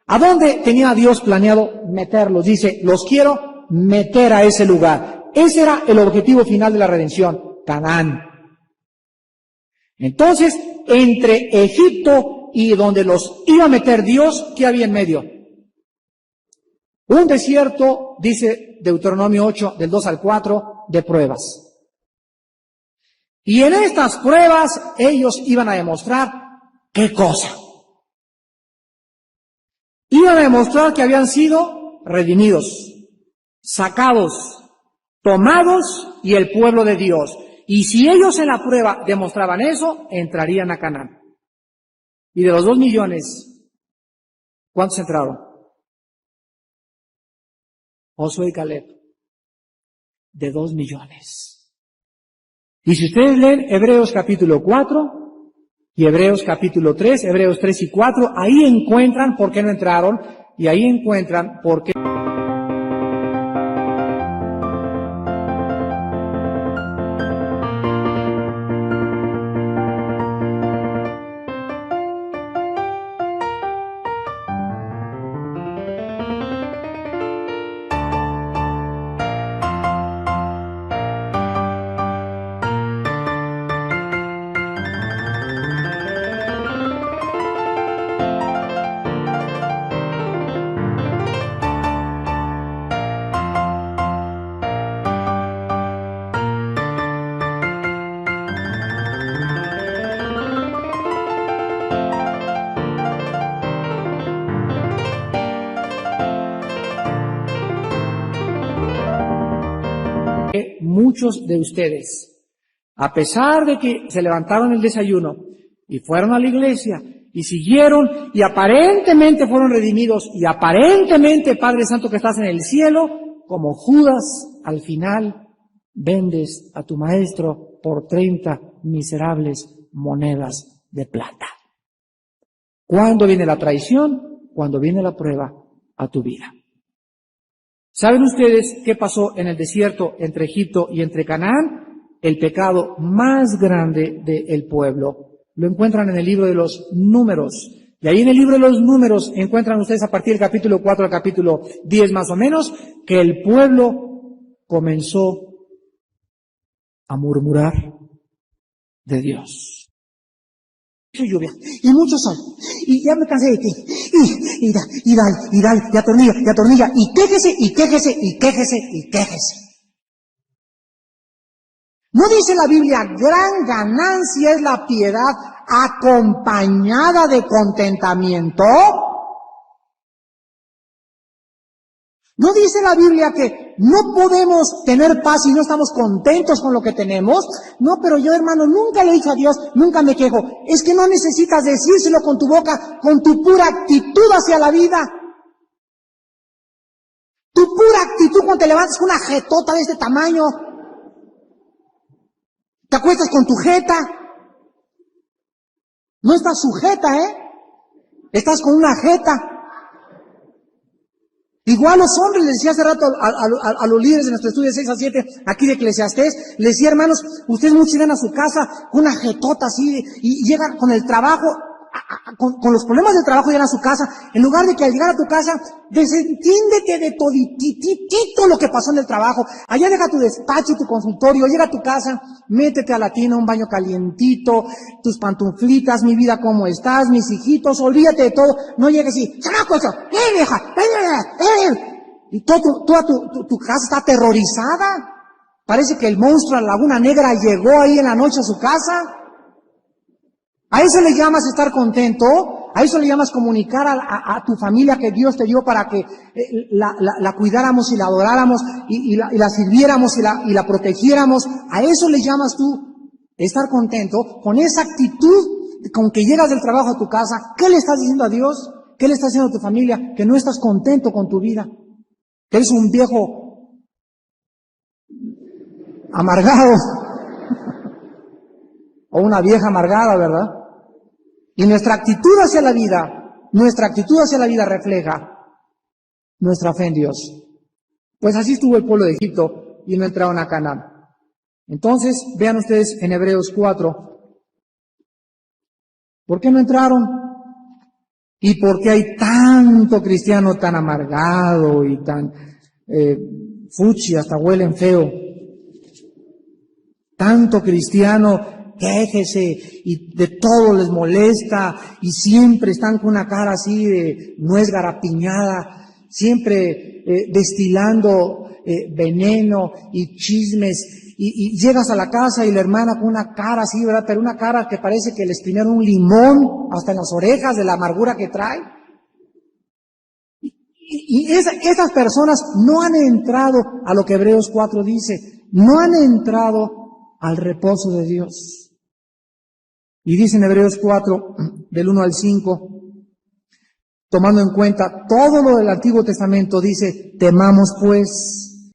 ¿A dónde tenía Dios planeado meterlos? Dice, los quiero meter a ese lugar. Ese era el objetivo final de la redención, Canaán. Entonces, entre Egipto y donde los iba a meter Dios, ¿qué había en medio? Un desierto, dice Deuteronomio 8, del 2 al 4, de pruebas. Y en estas pruebas ellos iban a demostrar ¿qué cosa? Iban a demostrar que habían sido redimidos, sacados, tomados y el pueblo de Dios. Y si ellos en la prueba demostraban eso, entrarían a Canaán. Y de los 2 millones, ¿cuántos entraron? Josué y Caleb, de 2 millones. Y si ustedes leen Hebreos capítulo 4 y Hebreos capítulo 3, Hebreos 3 y 4, ahí encuentran por qué no entraron y ahí encuentran por qué. muchos de ustedes, a pesar de que se levantaron el desayuno y fueron a la iglesia y siguieron y aparentemente fueron redimidos y aparentemente, Padre Santo que estás en el cielo, como Judas, al final vendes a tu maestro por 30 miserables monedas de plata. ¿Cuándo viene la traición? Cuando viene la prueba a tu vida. ¿Saben ustedes qué pasó en el desierto entre Egipto y entre Canaán? El pecado más grande del pueblo. Lo encuentran en el libro de los Números. Y ahí en el libro de los Números encuentran ustedes a partir del capítulo 4 al capítulo 10 más o menos, que el pueblo comenzó a murmurar de Dios. Lluvia, y mucho sol, y ya me cansé de ti, y dale, y atornilla, y quéjese. ¿No dice la Biblia, gran ganancia es la piedad acompañada de contentamiento? ¿No dice la Biblia que no podemos tener paz si no estamos contentos con lo que tenemos? No, pero yo, hermano, nunca le he dicho a Dios, nunca me quejo. Es que no necesitas decírselo con tu boca, con tu pura actitud hacia la vida. Tu pura actitud cuando te levantas con una jetota de este tamaño. Te acuestas con tu jeta. No estás sujeta, Estás con una jeta. Igual los hombres, les decía hace rato a los líderes de nuestro estudio de 6 a 7, aquí de Eclesiastés, les decía, hermanos, ustedes muchos llegan a su casa con una jetota así, y llegan con el trabajo, con los problemas del trabajo llegan a su casa, en lugar de que al llegar a tu casa, desentiéndete de todititito lo que pasó en el trabajo, allá deja tu despacho, tu consultorio, llega a tu casa, métete a la tina, un baño calientito, tus pantuflitas, mi vida, ¿cómo estás? Mis hijitos, olvídate de todo, no llegues y, ¡chamaco eso! Vieja! Y toda tu casa está aterrorizada, parece que el monstruo de la Laguna Negra llegó ahí en la noche a su casa. ¿A eso le llamas estar contento? ¿A eso le llamas comunicar a tu familia que Dios te dio para que la cuidáramos y la adoráramos y la sirviéramos y la protegiéramos? ¿A eso le llamas tú estar contento? Con esa actitud con que llegas del trabajo a tu casa, ¿qué le estás diciendo a Dios? ¿Qué le estás diciendo a tu familia? Que no estás contento con tu vida, que eres un viejo amargado o una vieja amargada, ¿verdad? Y nuestra actitud hacia la vida refleja nuestra fe en Dios. Pues así estuvo el pueblo de Egipto y no entraron a Canaán. Entonces, vean ustedes en Hebreos 4, ¿por qué no entraron? ¿Y por qué hay tanto cristiano tan amargado y tan fuchi, hasta huelen feo? Tanto cristiano, quéjese y de todo les molesta y siempre están con una cara así de nuez garapiñada, siempre destilando veneno y chismes. Y llegas a la casa y la hermana con una cara así, ¿verdad? Pero una cara que parece que le exprimieron un limón hasta en las orejas de la amargura que trae. Y esas personas no han entrado a lo que Hebreos 4 dice, no han entrado al reposo de Dios. Y dice en Hebreos 4, del 1 al 5, tomando en cuenta todo lo del Antiguo Testamento, dice, temamos pues,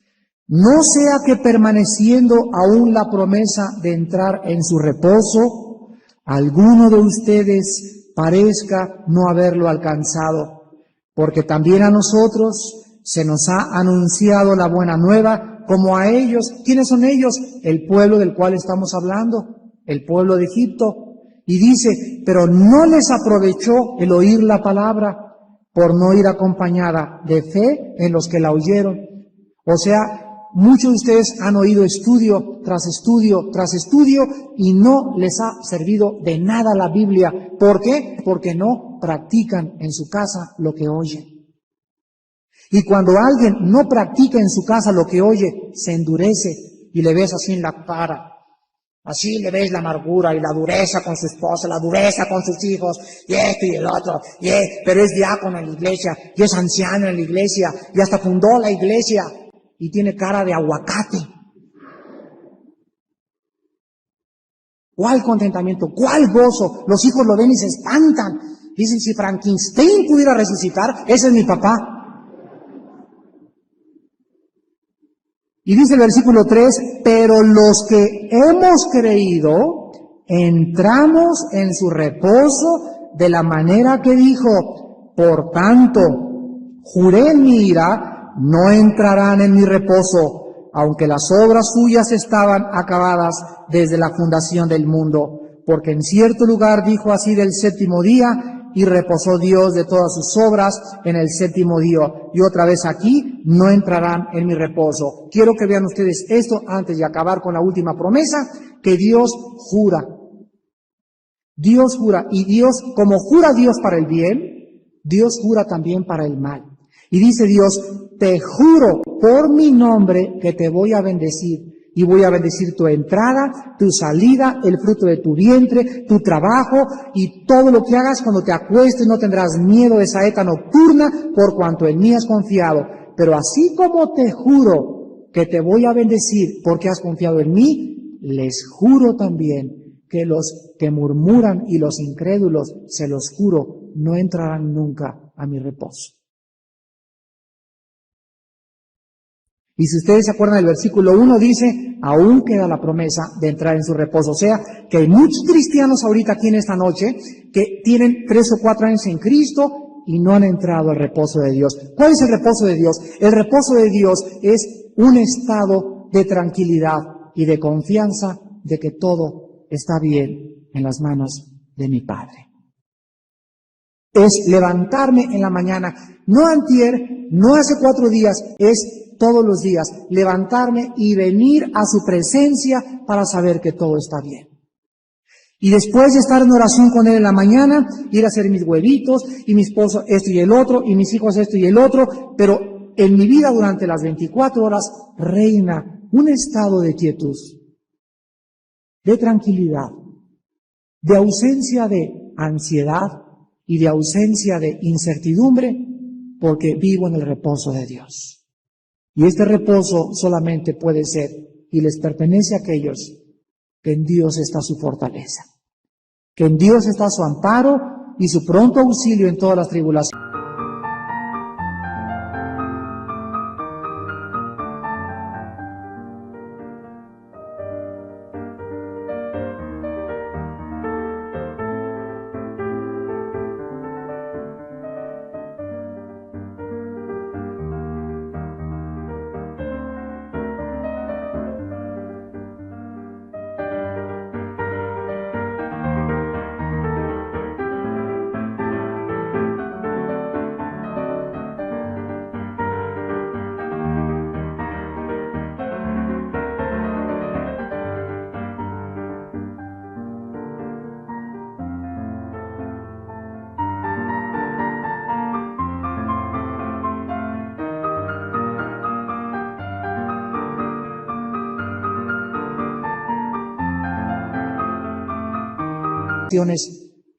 no sea que permaneciendo aún la promesa de entrar en su reposo, alguno de ustedes parezca no haberlo alcanzado, porque también a nosotros se nos ha anunciado la buena nueva, como a ellos. ¿Quiénes son ellos? El pueblo del cual estamos hablando, el pueblo de Egipto. Y dice, pero no les aprovechó el oír la palabra por no ir acompañada de fe en los que la oyeron. O sea, muchos de ustedes han oído estudio tras estudio tras estudio y no les ha servido de nada la Biblia. ¿Por qué? Porque no practican en su casa lo que oyen. Y cuando alguien no practica en su casa lo que oye, se endurece y le ves así en la cara. Así le ves la amargura y la dureza con su esposa, la dureza con sus hijos, y esto y el otro, pero es diácono en la iglesia, y es anciano en la iglesia, y hasta fundó la iglesia, y tiene cara de aguacate. ¿Cuál contentamiento? ¿Cuál gozo? Los hijos lo ven y se espantan. Dicen, si Frankenstein pudiera resucitar, ese es mi papá. Y dice el versículo 3, pero los que hemos creído, entramos en su reposo de la manera que dijo, por tanto, juré en mi ira, no entrarán en mi reposo, aunque las obras suyas estaban acabadas desde la fundación del mundo, porque en cierto lugar dijo así del séptimo día, y reposó Dios de todas sus obras en el séptimo día. Y otra vez aquí, no entrarán en mi reposo. Quiero que vean ustedes esto antes de acabar con la última promesa, que Dios jura. Dios jura, y Dios, como jura Dios para el bien, Dios jura también para el mal. Y dice Dios, te juro por mi nombre que te voy a bendecir. Y voy a bendecir tu entrada, tu salida, el fruto de tu vientre, tu trabajo y todo lo que hagas. Cuando te acuestes no tendrás miedo de saeta nocturna, por cuanto en mí has confiado. Pero así como te juro que te voy a bendecir porque has confiado en mí, les juro también que los que murmuran y los incrédulos, se los juro, no entrarán nunca a mi reposo. Y si ustedes se acuerdan del versículo 1, dice, aún queda la promesa de entrar en su reposo. O sea, que hay muchos cristianos ahorita aquí en esta noche que tienen 3 o 4 años en Cristo y no han entrado al reposo de Dios. ¿Cuál es el reposo de Dios? El reposo de Dios es un estado de tranquilidad y de confianza de que todo está bien en las manos de mi Padre. Es levantarme en la mañana, no antier, no hace 4 días, es todos los días, levantarme y venir a su presencia para saber que todo está bien. Y después de estar en oración con Él en la mañana, ir a hacer mis huevitos, y mi esposo esto y el otro, y mis hijos esto y el otro, pero en mi vida durante las 24 horas reina un estado de quietud, de tranquilidad, de ausencia de ansiedad y de ausencia de incertidumbre, porque vivo en el reposo de Dios. Y este reposo solamente puede ser y les pertenece a aquellos que en Dios está su fortaleza, que en Dios está su amparo y su pronto auxilio en todas las tribulaciones.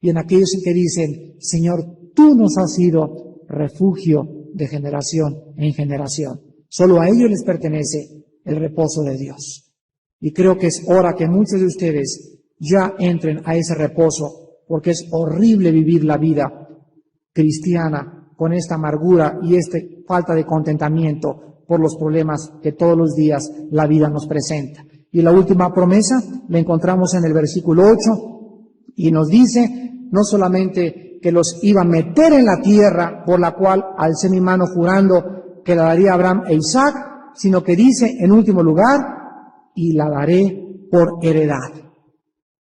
Y en aquellos que dicen, Señor, tú nos has sido refugio de generación en generación. Solo a ellos les pertenece el reposo de Dios. Y creo que es hora que muchos de ustedes ya entren a ese reposo, porque es horrible vivir la vida cristiana con esta amargura y esta falta de contentamiento por los problemas que todos los días la vida nos presenta. Y la última promesa la encontramos en el versículo 8, y nos dice no solamente que los iba a meter en la tierra por la cual alcé mi mano jurando que la daría a Abraham e Isaac, sino que dice en último lugar, y la daré por heredad.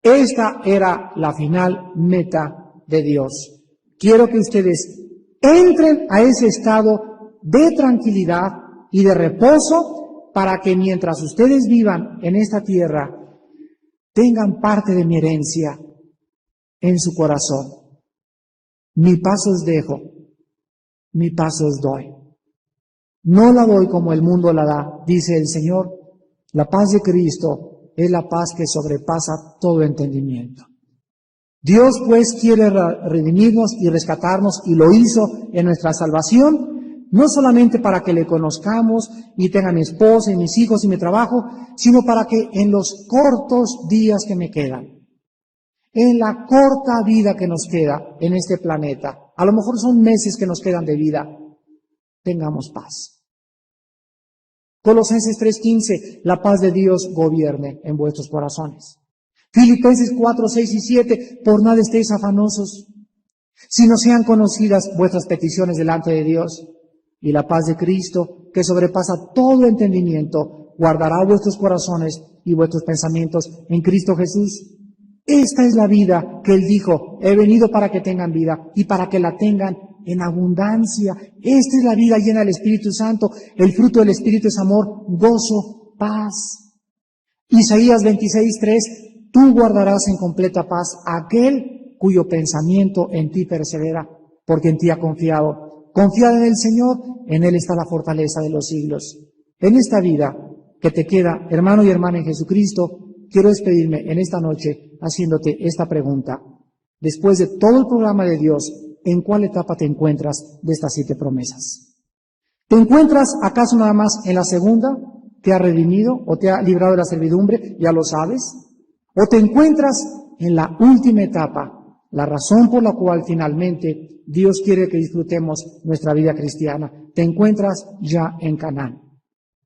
Esta era la final meta de Dios. Quiero que ustedes entren a ese estado de tranquilidad y de reposo para que mientras ustedes vivan en esta tierra tengan parte de mi herencia en su corazón. Mi paz os dejo, mi paz os doy. No la doy como el mundo la da, dice el Señor. La paz de Cristo es la paz que sobrepasa todo entendimiento. Dios pues quiere redimirnos y rescatarnos, y lo hizo en nuestra salvación, no solamente para que le conozcamos y tenga mi esposa y mis hijos y mi trabajo, sino para que en los cortos días que me quedan, en la corta vida que nos queda en este planeta. A lo mejor son meses que nos quedan de vida. Tengamos paz. Colosenses 3:15, la paz de Dios gobierne en vuestros corazones. Filipenses 4:6 y 7, por nada estéis afanosos, sino sean conocidas vuestras peticiones delante de Dios, y la paz de Cristo, que sobrepasa todo entendimiento, guardará vuestros corazones y vuestros pensamientos en Cristo Jesús. Esta es la vida que Él dijo, he venido para que tengan vida y para que la tengan en abundancia. Esta es la vida llena del Espíritu Santo. El fruto del Espíritu es amor, gozo, paz. Isaías 26:3, tú guardarás en completa paz a aquel cuyo pensamiento en ti persevera, porque en ti ha confiado. Confiad en el Señor, en Él está la fortaleza de los siglos. En esta vida que te queda, hermano y hermana en Jesucristo, quiero despedirme en esta noche haciéndote esta pregunta. Después de todo el programa de Dios, ¿en cuál etapa te encuentras de estas 7 promesas? ¿Te encuentras acaso nada más en la segunda? ¿Te ha redimido o te ha librado de la servidumbre? ¿Ya lo sabes? ¿O te encuentras en la última etapa? La razón por la cual finalmente Dios quiere que disfrutemos nuestra vida cristiana. Te encuentras ya en Canaán.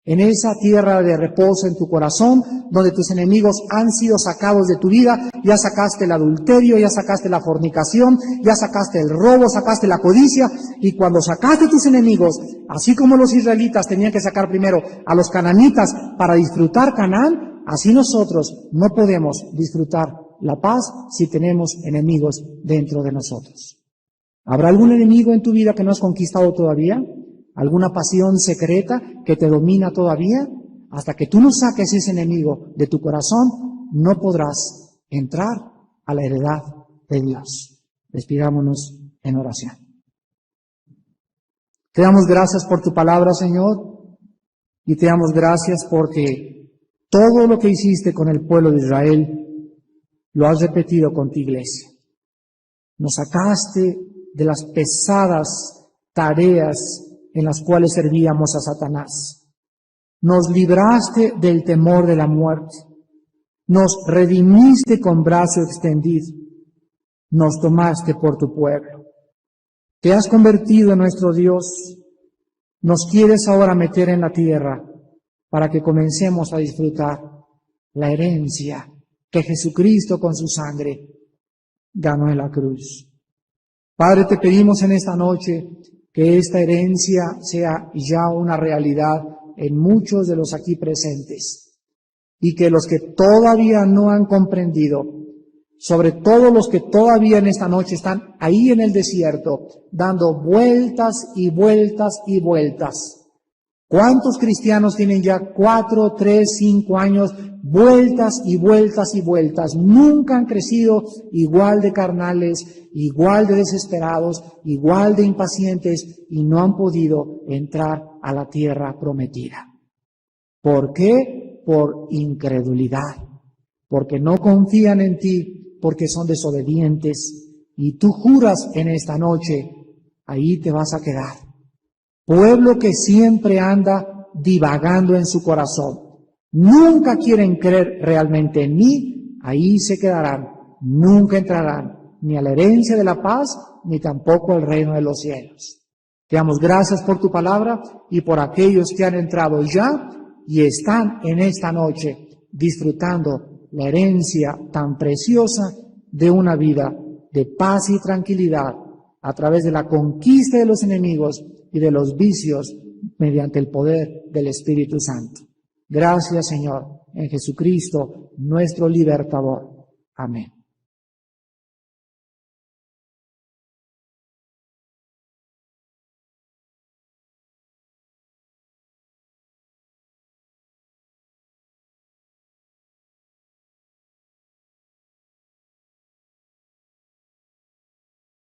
En esa tierra de reposo en tu corazón, donde tus enemigos han sido sacados de tu vida, ya sacaste el adulterio, ya sacaste la fornicación, ya sacaste el robo, sacaste la codicia, y cuando sacaste tus enemigos, así como los israelitas tenían que sacar primero a los cananitas para disfrutar Canaán, así nosotros no podemos disfrutar la paz si tenemos enemigos dentro de nosotros. ¿Habrá algún enemigo en tu vida que no has conquistado todavía? ¿Alguna pasión secreta que te domina todavía? Hasta que tú no saques ese enemigo de tu corazón, no podrás entrar a la heredad de Dios. Despidámonos en oración. Te damos gracias por tu palabra, Señor, y te damos gracias porque todo lo que hiciste con el pueblo de Israel lo has repetido con tu iglesia. Nos sacaste de las pesadas tareas en las cuales servíamos a Satanás. Nos libraste del temor de la muerte. Nos redimiste con brazo extendido. Nos tomaste por tu pueblo. Te has convertido en nuestro Dios. Nos quieres ahora meter en la tierra para que comencemos a disfrutar la herencia que Jesucristo con su sangre ganó en la cruz. Padre, te pedimos en esta noche que esta herencia sea ya una realidad en muchos de los aquí presentes y que los que todavía no han comprendido, sobre todo los que todavía en esta noche están ahí en el desierto, dando vueltas y vueltas y vueltas. ¿Cuántos cristianos tienen ya 4, 3, 5 años, vueltas y vueltas y vueltas? Nunca han crecido igual de carnales, igual de desesperados, igual de impacientes y no han podido entrar a la tierra prometida. ¿Por qué? Por incredulidad, porque no confían en ti, porque son desobedientes y tú juras en esta noche, ahí te vas a quedar. Pueblo que siempre anda divagando en su corazón. Nunca quieren creer realmente en mí, ahí se quedarán. Nunca entrarán ni a la herencia de la paz, ni tampoco al reino de los cielos. Te damos gracias por tu palabra y por aquellos que han entrado ya y están en esta noche disfrutando la herencia tan preciosa de una vida de paz y tranquilidad a través de la conquista de los enemigos y de los vicios mediante el poder del Espíritu Santo. Gracias, Señor, en Jesucristo, nuestro libertador. Amén.